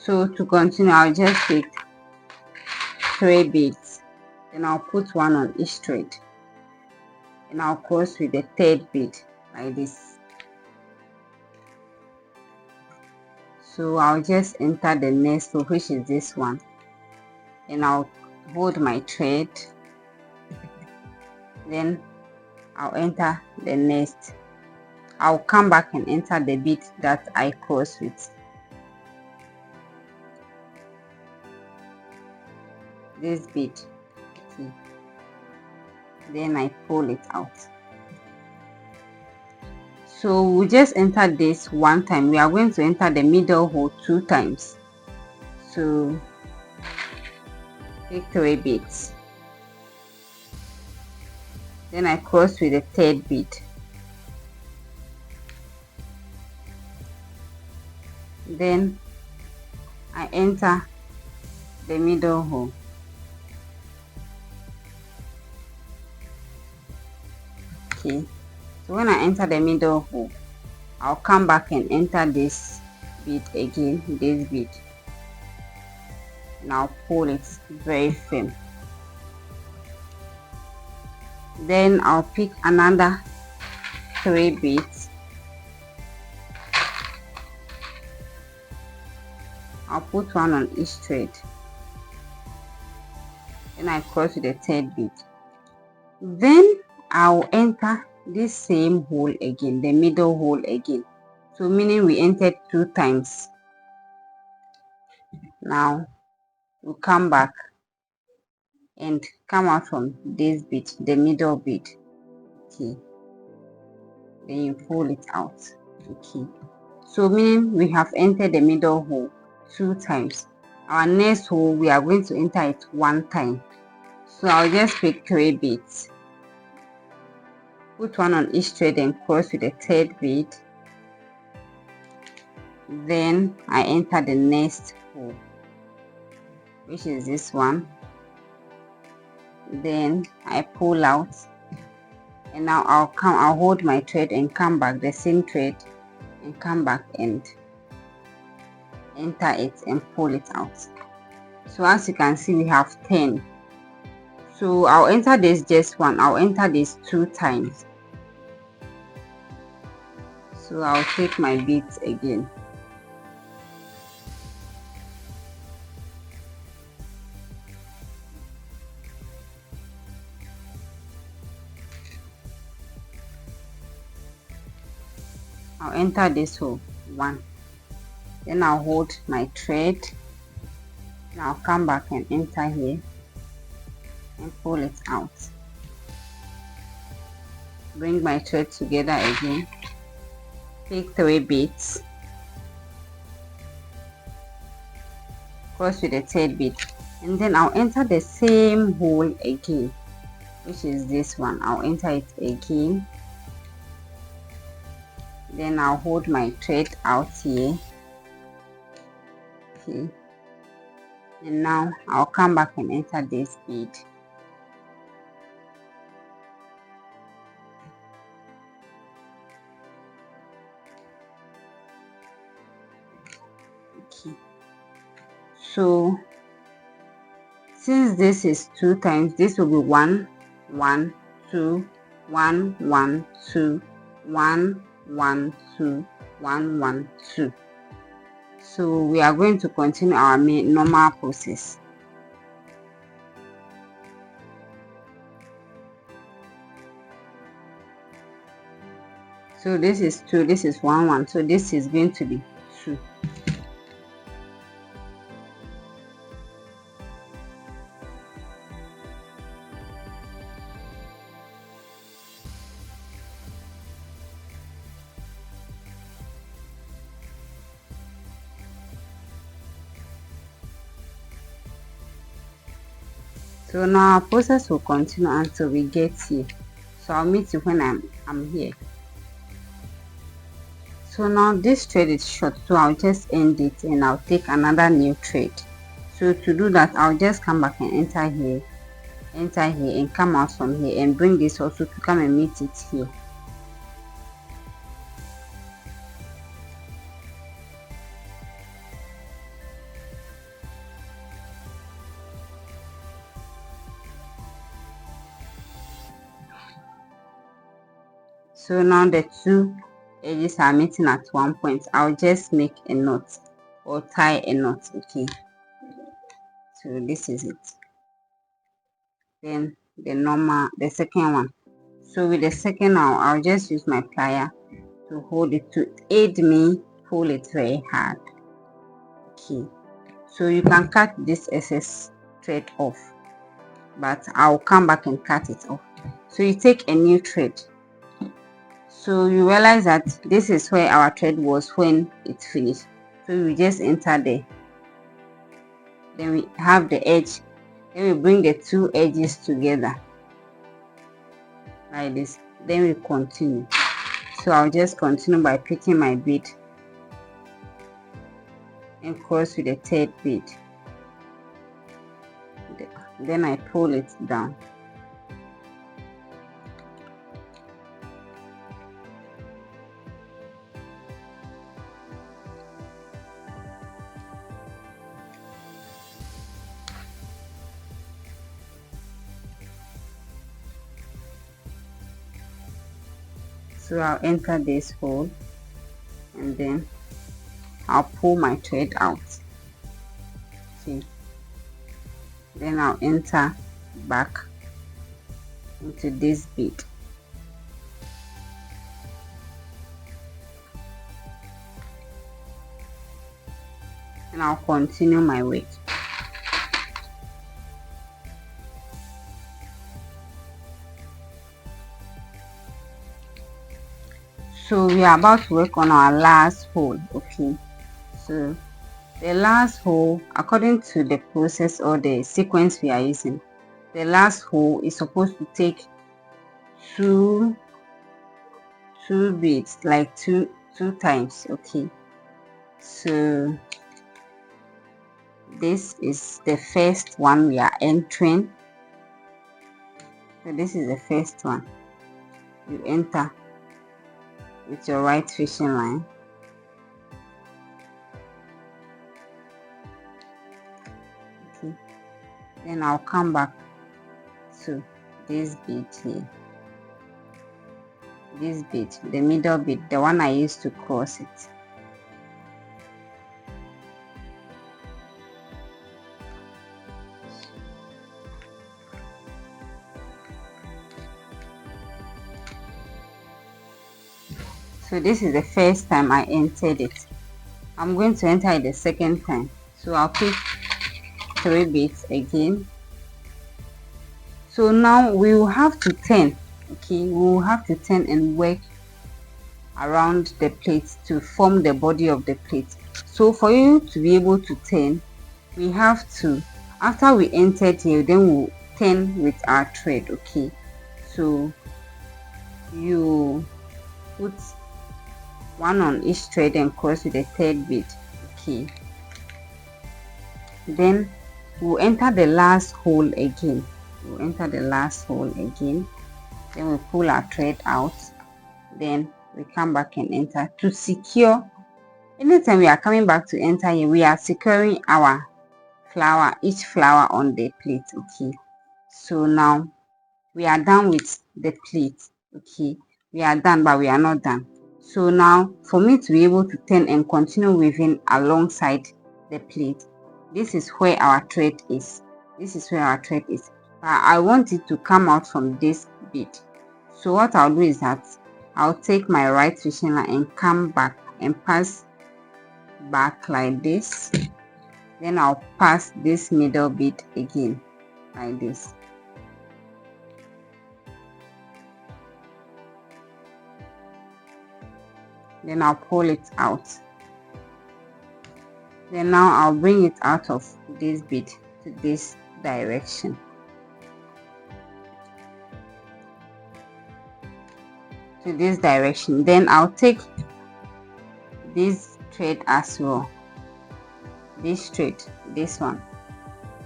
So to continue, I'll just take 3 beads, then I'll put one on each thread, and I'll cross with the 3rd bead like this. So I'll just enter the next row, which is this one, and I'll hold my thread, then I'll enter the next. I'll come back and enter the bead that I crossed with. This bead, okay. Then I pull it out. So we just enter this one time. We are going to enter the middle hole 2 times. So take 3 beads, then I cross with the 3rd bead, then I enter the middle hole. Okay, so when I enter the middle hole, I'll come back and enter this bead again, this bead, and I'll pull it very firm. Then I'll pick another 3 beads. I'll put one on each thread, then I cross with the 3rd bead. Then I'll enter this same hole again, the middle hole again. So meaning we entered 2 times. Now we'll come back and come out from this bead, the middle bead. Okay, then you pull it out. Okay, so meaning we have entered the middle hole 2 times. Our next hole, we are going to enter it 1 time. So I'll just pick 3 beads, put one on each thread and cross with the 3rd bead. Then I enter the next hole, which is this one. Then I pull out, and now I'll hold my thread and come back, the same thread, and come back and enter it and pull it out. So as you can see, we have 10. So I'll enter this just one. I'll enter this 2 times. So I'll take my beads again. I'll enter this hole 1. Then I'll hold my thread. And I'll come back and enter here and pull it out. Bring my thread together again. Take 3 beads. Cross with the 3rd bead. And then I'll enter the same hole again, which is this one. I'll enter it again. Then I'll hold my thread out here. Okay. And now I'll come back and enter this bead. Okay. So since this is 2 times, this will be 1, 1, 2, 1, 1, 2, 1, 1, 2, 1, 1, 2. So we are going to continue our normal process. So this is 2, this is 1, 1, so this is going to be 2. So now our process will continue until we get here. So I'll meet you when I'm here. So now this thread is short, so I'll just end it and I'll take another new thread. So to do that, I'll just come back and enter here, and come out from here and bring this also to come and meet it here. So now the two edges are meeting at one point. I'll just make a knot or tie a knot. Okay, so this is it. Then the second one. So with the second one, I'll just use my plier to hold it to aid me pull it very hard. Okay, so you can cut this excess thread off, but I'll come back and cut it off. So you take a new thread. So you realize that this is where our thread was when it finished. So we just enter there. Then we have the edge. Then we bring the two edges together like this. Then we continue. So I'll just continue by picking my bead and cross with the third bead. Then I pull it down. So I'll enter this hole and then I'll pull my thread out. See, then I'll enter back into this bead. And I'll continue my work. So we are about to work on our last hole. Okay, so the last hole, according to the process or the sequence we are using, the last hole is supposed to take two beads, like two times. Okay, so this is the first one we are entering. So this is the first one. You enter with your right fishing line. Okay, then I'll come back to this bead here. This bead, the middle bead, the one I used to cross it. So this is the first time I entered it. I'm going to enter it the second time. So I'll pick 3 beads again. So now we will have to turn. Okay, we will have to turn and work around the plate to form the body of the plate. So for you to be able to turn, we have to, after we entered here, then we'll turn with our thread. Okay, so you put one on each thread and cross with the third bead. Okay, then we'll enter the last hole again. Then we pull our thread out, then we come back and enter to secure. Anytime we are coming back to enter here, we are securing our flower, each flower on the plate. Okay, so now we are done with the plate. Okay, we are done, but we are not done. So now for me to be able to turn and continue weaving alongside the plate, this is where our thread is. But I want it to come out from this bead. So what I'll do is that I'll take my right fishing line and come back and pass back like this. Then I'll pass this middle bead again like this. Then I'll pull it out. Then now I'll bring it out of this bead to this direction. Then I'll take this thread as well, this thread, this one.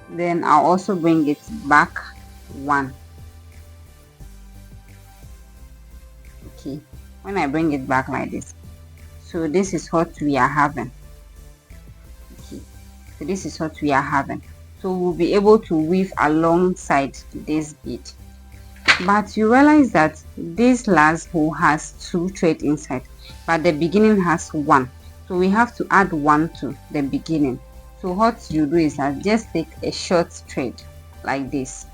Then I'll also bring it back one. Okay, when I bring it back like this, so this is what we are having. Okay, so this is what we are having. So we'll be able to weave alongside this bead. but you realize that this last hole has 2 threads inside, but the beginning has 1, so we have to add 1 to the beginning. So what you do is that just take a short thread like this,